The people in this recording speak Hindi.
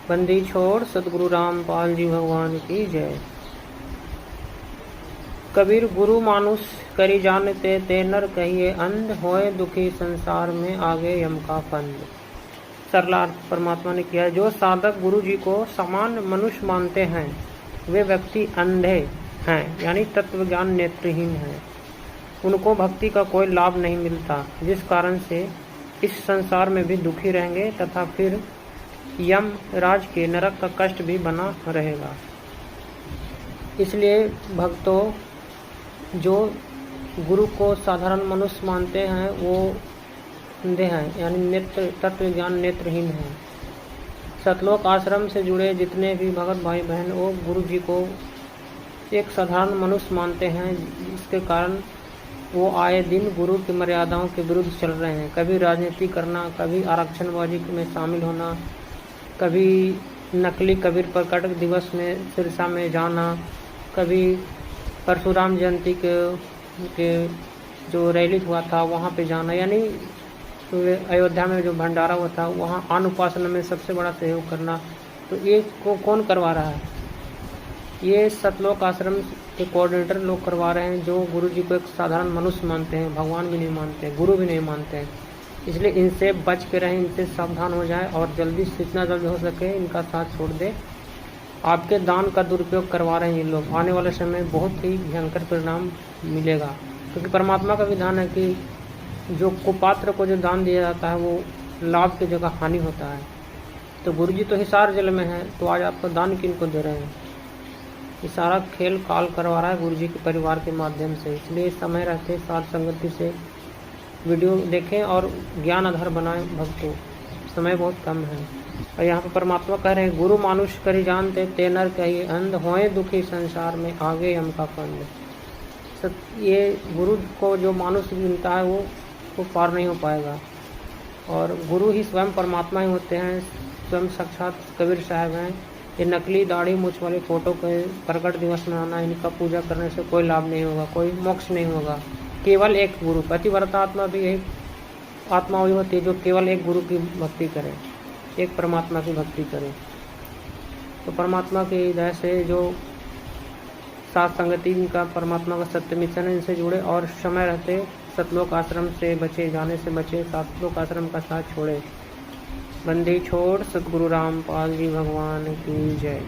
बंदी छोड़ सतगुरु रामपाल जी भगवान की जय। कबीर गुरु मानुष करी जानते ते नर कहिए अंध होए दुखी संसार में आगे यम का फंद। सरलार्थ परमात्मा ने किया। जो साधक गुरु जी को समान मनुष्य मानते हैं वे व्यक्ति अंधे हैं, यानी तत्व ज्ञान नेत्रहीन है। उनको भक्ति का कोई लाभ नहीं मिलता, जिस कारण से इस संसार में भी दुखी रहेंगे तथा फिर यम राज के नरक का कष्ट भी बना रहेगा। इसलिए भक्तों, जो गुरु को साधारण मनुष्य मानते हैं वो अंधे हैं, यानी नेत्र तत्व ज्ञान नेत्रहीन हैं। सतलोक आश्रम से जुड़े जितने भी भगत भाई बहन वो गुरु जी को एक साधारण मनुष्य मानते हैं, जिसके कारण वो आए दिन गुरु की मर्यादाओं के विरुद्ध चल रहे हैं। कभी राजनीति करना, कभी आरक्षणबाजी में शामिल होना, कभी नकली कबीर प्रकट दिवस में सिरसा में जाना, कभी परशुराम जयंती के जो रैली हुआ था वहाँ पे जाना, यानी तो अयोध्या में जो भंडारा हुआ था वहाँ अन्न उपासना में सबसे बड़ा सहयोग करना। तो ये कौन करवा रहा है? ये सतलोक आश्रम के कोऑर्डिनेटर लोग करवा रहे हैं, जो गुरु जी को एक साधारण मनुष्य मानते हैं, भगवान भी नहीं मानते, गुरु भी नहीं मानते हैं। इसलिए इनसे बच के रहें, इनसे सावधान हो जाए और जल्दी से जितना जल्दी हो सके इनका साथ छोड़ दे। आपके दान का दुरुपयोग करवा रहे हैं ये लोग। आने वाले समय में बहुत ही भयंकर परिणाम मिलेगा, क्योंकि परमात्मा का विधान है कि जो कुपात्र को जो दान दिया जाता है वो लाभ की जगह हानि होता है। तो गुरु जी तो हिसार जल में है, तो आज आपका दान किन को दे रहे हैं? ये सारा खेल काल करवा रहा है गुरु जी के परिवार के माध्यम से। इसलिए समय रहते साथ संगति से वीडियो देखें और ज्ञान आधार बनाएं भक्तों। समय बहुत कम है। और यहाँ पर परमात्मा कह रहे हैं, गुरु मानुष करी जानते ते नर कहिए अंध होए दुखी संसार में आगे यम का फंद। ये गुरु को जो मानुष गिनता है वो पार नहीं हो पाएगा। और गुरु ही स्वयं परमात्मा ही होते हैं, स्वयं साक्षात कबीर साहब हैं। ये नकली दाढ़ी मूछ वाले फोटो के प्रकट दिवस में आना, इनका पूजा करने से कोई लाभ नहीं होगा, कोई मोक्ष नहीं होगा। केवल एक गुरु, पतिव्रता आत्मा भी एक आत्मा वही होती है जो केवल एक गुरु की भक्ति करे, एक परमात्मा की भक्ति करे। तो परमात्मा की दया से जो साथ संगति इनका परमात्मा का सत्य मिशन है, इनसे जुड़े और समय रहते सतलोक आश्रम से बचे, जाने से बचे, सतलोक आश्रम का साथ छोड़े। बंदी छोड़ सतगुरु रामपाल जी भगवान की जय।